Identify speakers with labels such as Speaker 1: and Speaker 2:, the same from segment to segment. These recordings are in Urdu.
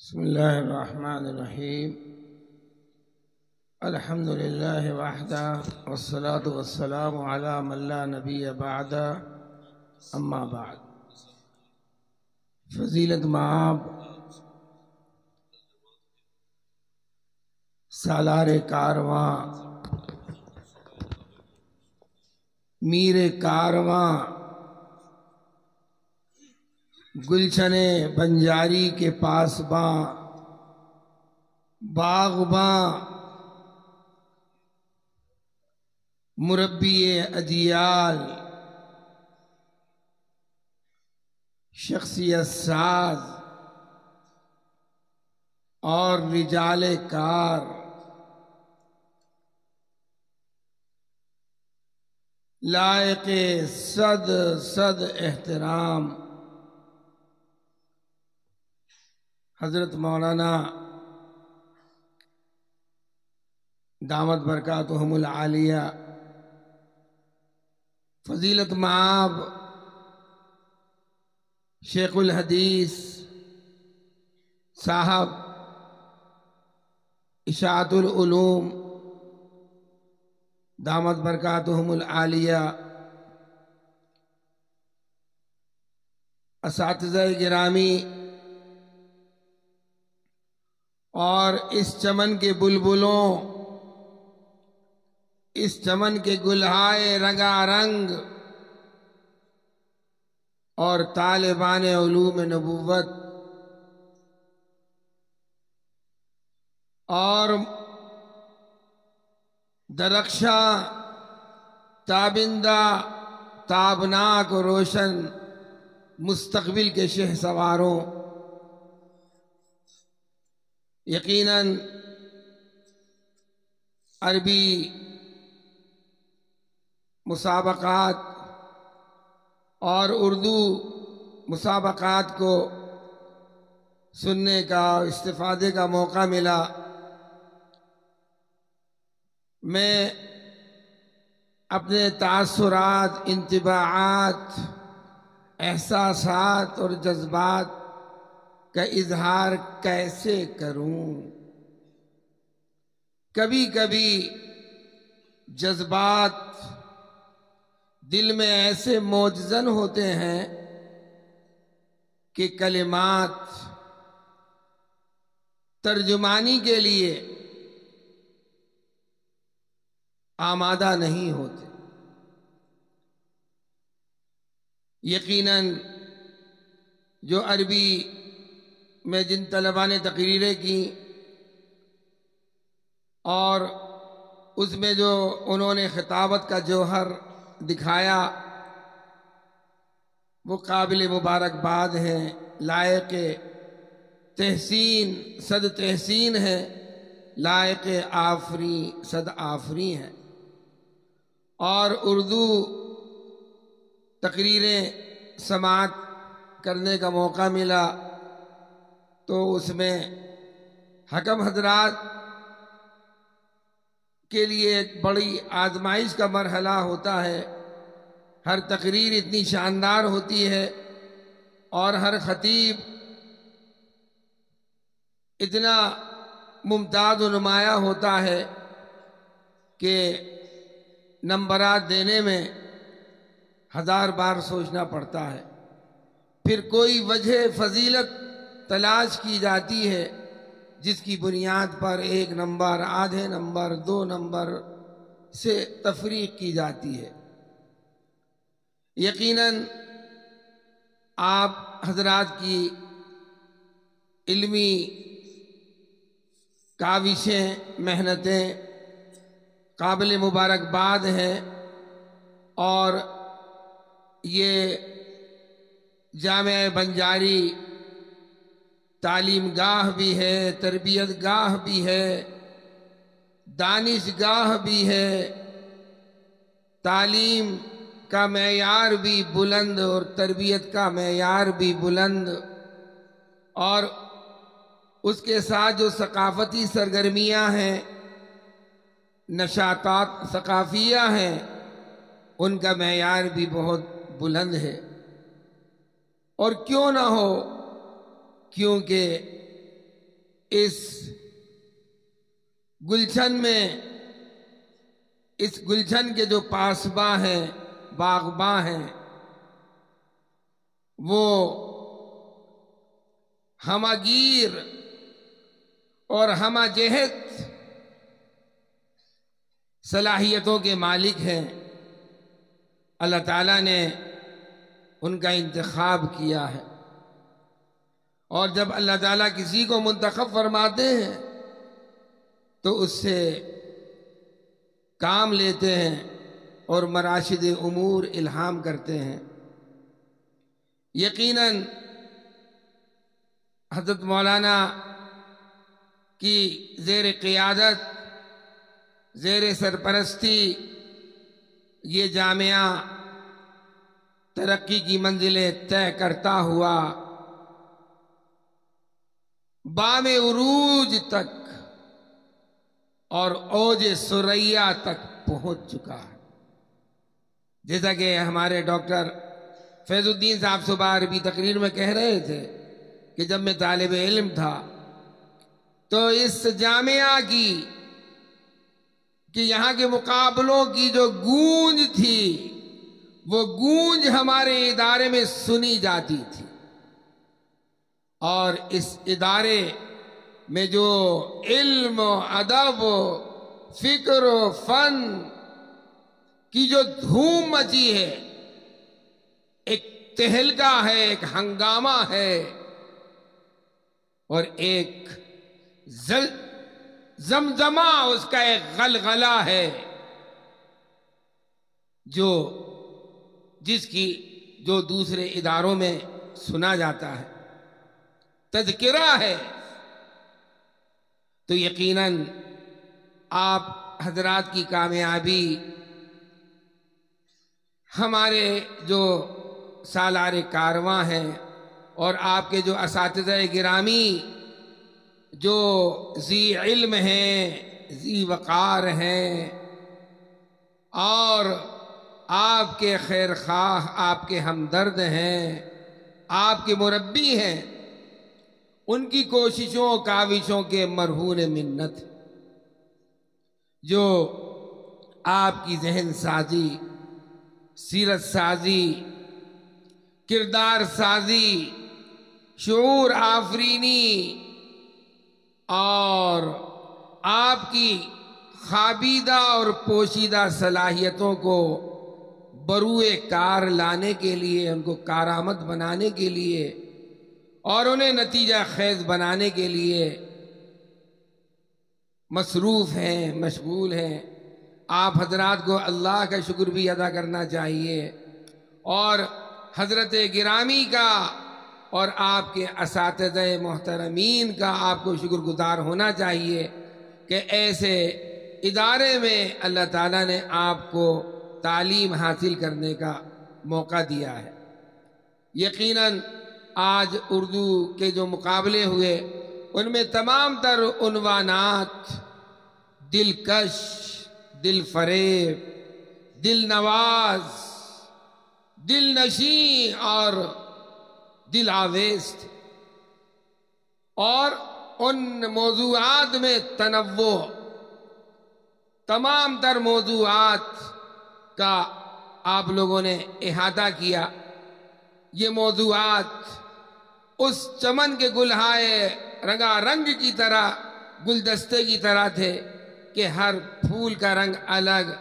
Speaker 1: بسم الله الرحمن الرحيم. الحمد لله وحده والصلاة والسلام على من لا نبي بعد. اما بعد. فضیلت مآب سالار کارواں میر کارواں گلشن بنجاری کے پاس باں باغباں مربی اجیال شخصیت ساز اور رجال کار لائق صد احترام حضرت مولانا دامت برکاتہم العالیہ فضیلت مآب شیخ الحدیث صاحب اشاعت العلوم دامت برکاتہم العالیہ، اساتذہ گرامی اور اس چمن کے بلبلوں، اس چمن کے گلہائے رنگا رنگ اور طالبان علوم نبوت اور درخشاں تابندہ تابناک و روشن مستقبل کے شہ سواروں، یقیناً عربی مسابقات اور اردو مسابقات کو سننے کا استفادے کا موقع ملا۔ میں اپنے تاثرات، انطباعات، احساسات اور جذبات کا اظہار کیسے کروں؟ کبھی کبھی جذبات دل میں ایسے موجزن ہوتے ہیں کہ کلمات ترجمانی کے لیے آمادہ نہیں ہوتے۔ یقیناً جو عربی میں جن طلباء نے تقریریں کی اور اس میں جو انہوں نے خطابت کا جوہر دکھایا وہ قابل مبارکباد ہیں، لائق تحسین صد تحسین ہے، لائق آفری صد آفری ہیں۔ اور اردو تقریریں سماعت کرنے کا موقع ملا تو اس میں حکم حضرات کے لیے ایک بڑی آزمائش کا مرحلہ ہوتا ہے۔ ہر تقریر اتنی شاندار ہوتی ہے اور ہر خطیب اتنا ممتاز و نمایاں ہوتا ہے کہ نمبرات دینے میں 1000 بار سوچنا پڑتا ہے۔ پھر کوئی وجہ فضیلت تلاش کی جاتی ہے جس کی بنیاد پر 1 نمبر، آدھے نمبر، 2 نمبر سے تفریق کی جاتی ہے۔ یقیناً آپ حضرات کی علمی کاوشیں، محنتیں قابل مبارکباد ہیں، اور یہ جامعہ بنجاری تعلیم گاہ بھی ہے، تربیت گاہ بھی ہے، دانش گاہ بھی ہے، تعلیم کا معیار بھی بلند اور تربیت کا معیار بھی بلند، اور اس کے ساتھ جو ثقافتی سرگرمیاں ہیں، نشاطات ثقافیہ ہیں، ان کا معیار بھی بہت بلند ہے۔ اور کیوں نہ ہو، کیونکہ اس گلشن میں، اس گلشن کے جو پاسباں ہیں، باغباں ہیں، وہ ہمہ گیر اور ہمہ جہت صلاحیتوں کے مالک ہیں۔ اللہ تعالیٰ نے ان کا انتخاب کیا ہے، اور جب اللہ تعالیٰ کسی کو منتخب فرماتے ہیں تو اس سے کام لیتے ہیں اور مراشد امور الہام کرتے ہیں۔ یقیناً حضرت مولانا کی زیر قیادت، زیر سرپرستی یہ جامعہ ترقی کی منزلیں طے کرتا ہوا بام عروج تک اور اوج ثریا تک پہنچ چکا ہے۔ جیسا کہ ہمارے ڈاکٹر فیض الدین صاحب صبح عربی تقریر میں کہہ رہے تھے کہ جب میں طالب علم تھا تو اس جامعہ کی کہ یہاں کے مقابلوں کی جو گونج تھی وہ گونج ہمارے ادارے میں سنی جاتی تھی، اور اس ادارے میں جو علم و ادب و فکر و فن کی جو دھوم مچی ہے، ایک تہلکہ ہے، ایک ہنگامہ ہے، اور ایک زمزمہ اس کا ایک غلغلہ ہے جو دوسرے اداروں میں سنا جاتا ہے، تذکرہ ہے۔ تو یقیناً آپ حضرات کی کامیابی ہمارے جو سالار کارواں ہیں اور آپ کے جو اساتذہ گرامی جو ذی علم ہیں، ذی وقار ہیں، اور آپ کے خیر خواہ، آپ کے ہمدرد ہیں، آپ کے مربی ہیں، ان کی کوششوں کاوشوں کے مرہون منت، جو آپ کی ذہن سازی، سیرت سازی، کردار سازی، شعور آفرینی اور آپ کی خابیدہ اور پوشیدہ صلاحیتوں کو بروئے کار لانے کے لیے، ان کو کارآمد بنانے کے لیے اور انہیں نتیجہ خیز بنانے کے لیے مصروف ہیں، مشغول ہیں۔ آپ حضرات کو اللہ کا شکر بھی ادا کرنا چاہیے، اور حضرت گرامی کا اور آپ کے اساتذہ محترمین کا آپ کو شکر گزار ہونا چاہیے کہ ایسے ادارے میں اللہ تعالیٰ نے آپ کو تعلیم حاصل کرنے کا موقع دیا ہے۔ یقیناً آج اردو کے جو مقابلے ہوئے ان میں تمام تر عنوانات دلکش، دل فریب، دل نواز، دل نشیں اور دل آویز تھے، اور ان موضوعات میں تنوع، تمام تر موضوعات کا آپ لوگوں نے احاطہ کیا۔ یہ موضوعات اس چمن کے گلہائے رنگا رنگ کی طرح، گلدستے کی طرح تھے کہ ہر پھول کا رنگ الگ،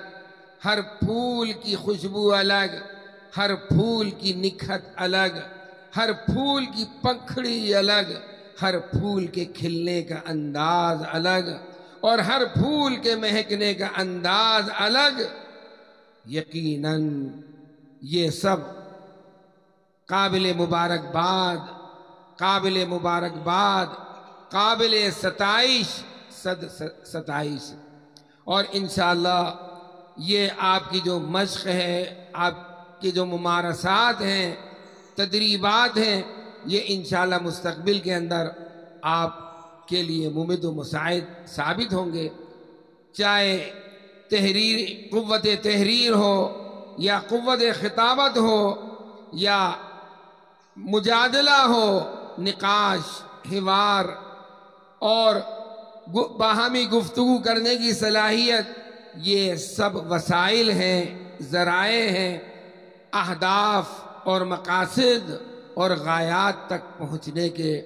Speaker 1: ہر پھول کی خوشبو الگ، ہر پھول کی نکھت الگ، ہر پھول کی پنکھڑی الگ، ہر پھول کے کھلنے کا انداز الگ، اور ہر پھول کے مہکنے کا انداز الگ۔ یقیناً یہ سب قابل مبارکباد، قابل مبارکباد، قابل ستائش، صد ستائش، اور انشاءاللہ یہ آپ کی جو مشق ہے، آپ کی جو ممارسات ہیں، تدریبات ہیں، یہ انشاءاللہ مستقبل کے اندر آپ کے لیے ممد و مساعد ثابت ہوں گے، چاہے قوت تحریر ہو یا قوت خطابت ہو یا مجادلہ ہو، نقاش، حوار، اور باہمی گفتگو کرنے کی صلاحیت، یہ سب وسائل ہیں، ذرائع ہیں اہداف اور مقاصد اور غایات تک پہنچنے کے۔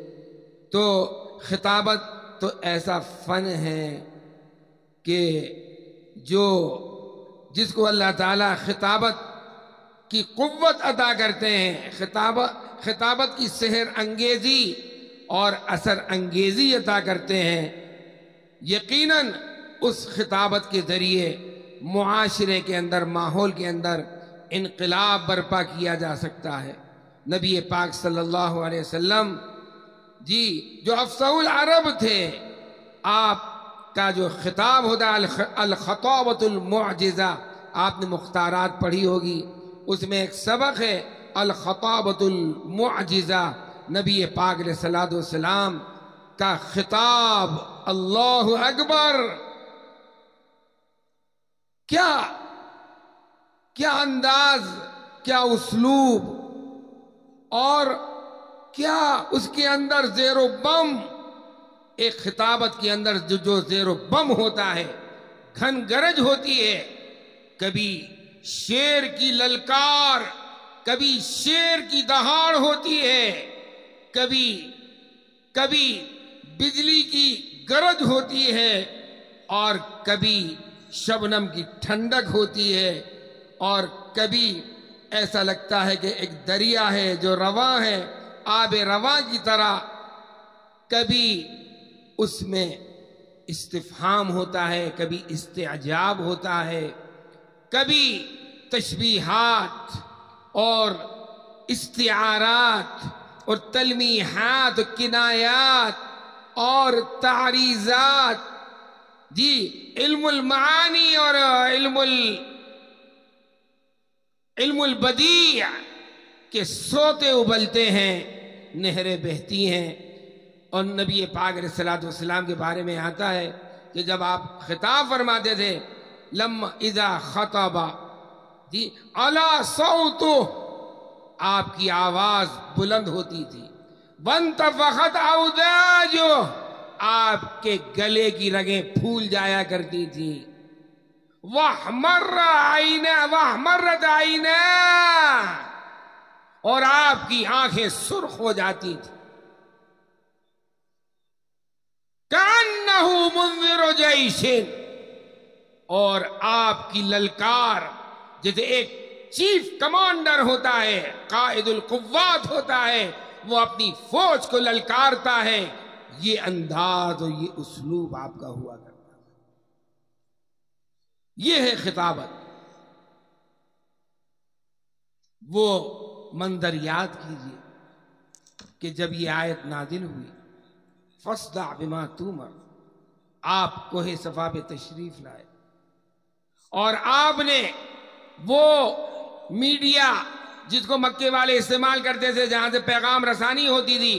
Speaker 1: تو خطابت تو ایسا فن ہے کہ جس کو اللہ تعالیٰ خطابت کی قوت عطا کرتے ہیں، خطابت کی سحر انگیزی اور اثر انگیزی عطا کرتے ہیں، یقیناً اس خطابت کے ذریعے معاشرے کے اندر، ماحول کے اندر انقلاب برپا کیا جا سکتا ہے۔ نبی پاک صلی اللہ علیہ وسلم جو افصح العرب تھے، آپ کا جو خطاب ہوتا ہے الخطابۃ المعجزہ، آپ نے مختارات پڑھی ہوگی، اس میں ایک سبق ہے الخطابۃ المعجزہ، نبی پاک علیہ الصلوۃ والسلام کا خطاب، اللہ اکبر، کیا انداز، کیا اسلوب، اور کیا اس کے اندر زیر و بم، ایک خطابت کے اندر جو زیر و بم ہوتا ہے، گھن گرج ہوتی ہے، کبھی شیر کی للکار، کبھی شیر کی دہاڑ ہوتی ہے، کبھی بجلی کی گرج ہوتی ہے، اور کبھی شبنم کی ٹھنڈک ہوتی ہے، اور کبھی ایسا لگتا ہے کہ ایک دریا ہے جو رواں ہے، آب رواں کی طرح، کبھی اس میں استفہام ہوتا ہے، کبھی استعجاب ہوتا ہے، کبھی تشبیہات اور استعارات اور تلمیحات، کنایات اور تعریضات، علم المعانی اور علم البدیع کے سوتے ابلتے ہیں، نہریں بہتی ہیں۔ اور نبی پاک علیہ الصلوۃ والسلام کے بارے میں آتا ہے کہ جب آپ خطاب فرماتے تھے، لما اذا خطب علی صوتہ، آپ کی آواز بلند ہوتی تھی، وانتفخت اوداجہ، آپ کے گلے کی رگیں پھول جایا کرتی تھی، وَاحْمَرَّتْ عَيْنَاهُ، اور آپ کی آنکھیں سرخ ہو جاتی تھی، كَأَنَّهُ مُنذِرُ جَيْشٍ، اور آپ کی للکار جیسے ایک چیف کمانڈر ہوتا ہے، قائد القوات ہوتا ہے، وہ اپنی فوج کو للکارتا ہے، یہ انداز اور یہ اسلوب آپ کا ہوا کرتا ہے۔ یہ ہے خطابت۔ وہ منظر یاد کیجئے کہ جب یہ آیت نازل ہوئی، فَاصْدَعْ بِمَا تُؤْمَرُ، آپ کوہ صفا پہ تشریف لائے، اور آپ نے وہ میڈیا جس کو مکے والے استعمال کرتے تھے، جہاں سے پیغام رسانی ہوتی تھی،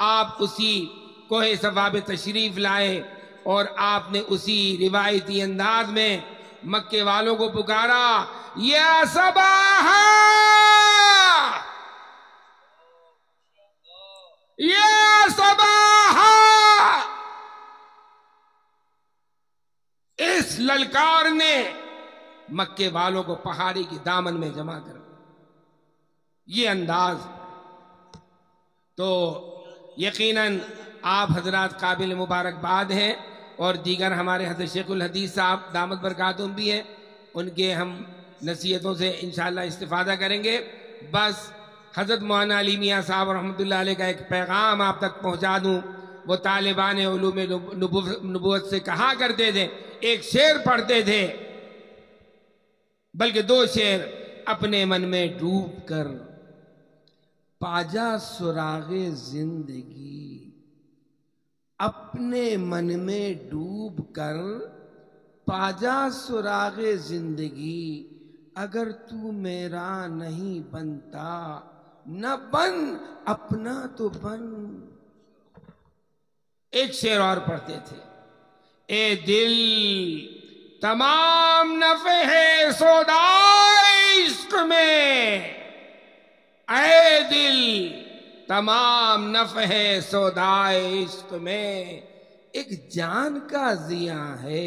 Speaker 1: آپ اسی کوہ صفا پہ تشریف لائے، اور آپ نے اسی روایتی انداز میں مکے والوں کو پکارا، یا صباحا، یا صباحا، اس للکار نے مکے والوں کو پہاڑی کی دامن میں جمع کر دیا۔ یہ انداز تو یقیناً آپ حضرات قابل مبارکباد ہیں، اور دیگر ہمارے حضرت شیخ الحدیث صاحب دامت برکاتہم بھی ہیں، ان کے ہم نصیحتوں سے انشاءاللہ استفادہ کریں گے۔ بس حضرت مولانا علی میاں صاحب رحمۃ اللہ علیہ کا ایک پیغام آپ تک پہنچا دوں۔ وہ طالبان علوم نبوت سے کہا کرتے تھے، ایک شعر پڑھتے تھے، بلکہ 2 شعر، اپنے من میں ڈوب کر پاجا سراغ زندگی، اپنے من میں ڈوب کر پاجا سراغ زندگی، اگر تو میرا نہیں بنتا نہ بن، اپنا تو بن۔ ایک شعر اور پڑھتے تھے، اے دل تمام نفع ہے سودائے عشق میں، اے دل تمام نفع ہے سودائے عشق میں، ایک جان کا زیاں ہے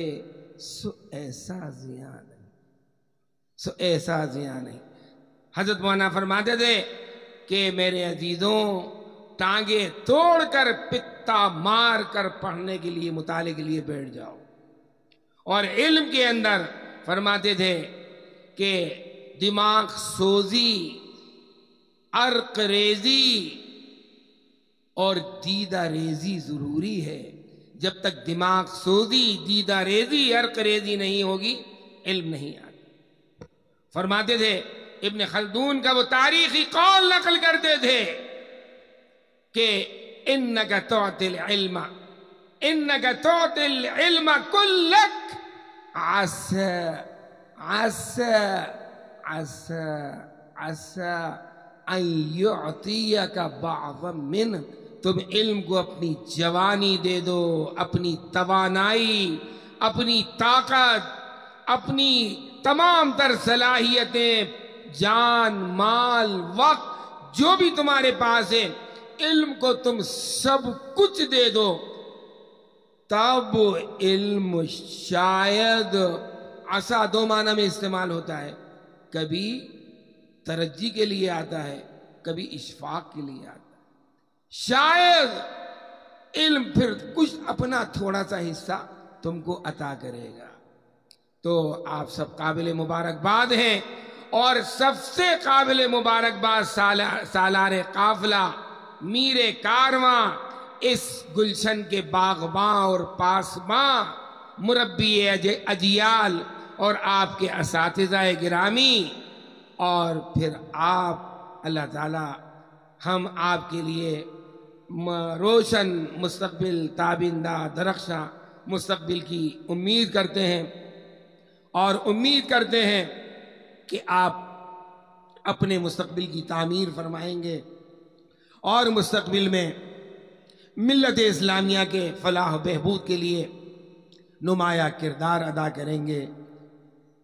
Speaker 1: سو ایسا زیاں نہیں، سو ایسا زیاں نہیں۔ حضرت مولانا فرماتے تھے کہ میرے عزیزوں، ٹانگیں توڑ کر پتا مار کر پڑھنے کے لیے، مطالعے کے لیے بیٹھ جاؤ۔ اور علم کے اندر فرماتے تھے کہ دماغ سوزی، عرق ریزی اور دیدہ ریزی ضروری ہے۔ جب تک دماغ سوزی، دیدہ ریزی، عرق ریزی نہیں ہوگی، علم نہیں آتا۔ فرماتے تھے ابن خلدون کا وہ تاریخی قول نقل کرتے تھے کہ انک تعطی العلم، انک تعطی العلم کلک عسى عسى عسى عسى ان يعطيك بعضا منه۔ تم علم کو اپنی جوانی دے دو، اپنی توانائی، اپنی طاقت، اپنی تمام تر صلاحیتیں، جان، مال، وقت، جو بھی تمہارے پاس ہے، علم کو تم سب کچھ دے دو، تب علم شاید، عصا دو معنی میں استعمال ہوتا ہے، کبھی ترجی کے لیے آتا ہے، کبھی اشفاق کے لیے آتا ہے۔ شاید علم پھر کچھ اپنا تھوڑا سا حصہ تم کو عطا کرے گا۔ تو آپ سب قابل مبارکباد ہیں، اور سب سے قابل مبارکباد سالار قافلہ، میر کارواں، اس گلشن کے باغباں اور پاسباں، مربی اجیال اور آپ کے اساتذہ گرامی، اور پھر آپ، اللہ تعالی ہم آپ کے لیے روشن مستقبل، تابندہ درخشاں مستقبل کی امید کرتے ہیں، اور امید کرتے ہیں کہ آپ اپنے مستقبل کی تعمیر فرمائیں گے، اور مستقبل میں ملت اسلامیہ کے فلاح و بہبود کے لیے نمایاں کردار ادا کریں گے۔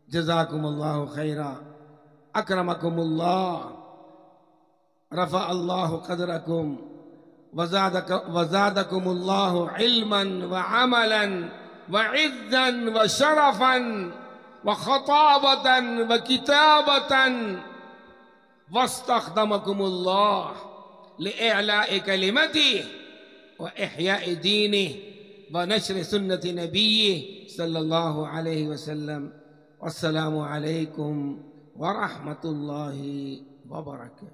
Speaker 1: جزاکم اللہ خیرا، اکرمکم اللہ، رفع اللہ قدرکم، وزادکم اللہ علما وعملا وعزا وشرفا وخطابة وكتابة، واستخدمكم الله لإعلاء كلمته وإحياء دينه ونشر سنة نبيه صلى الله عليه وسلم۔ والسلام عليكم ورحمة الله وبركاته۔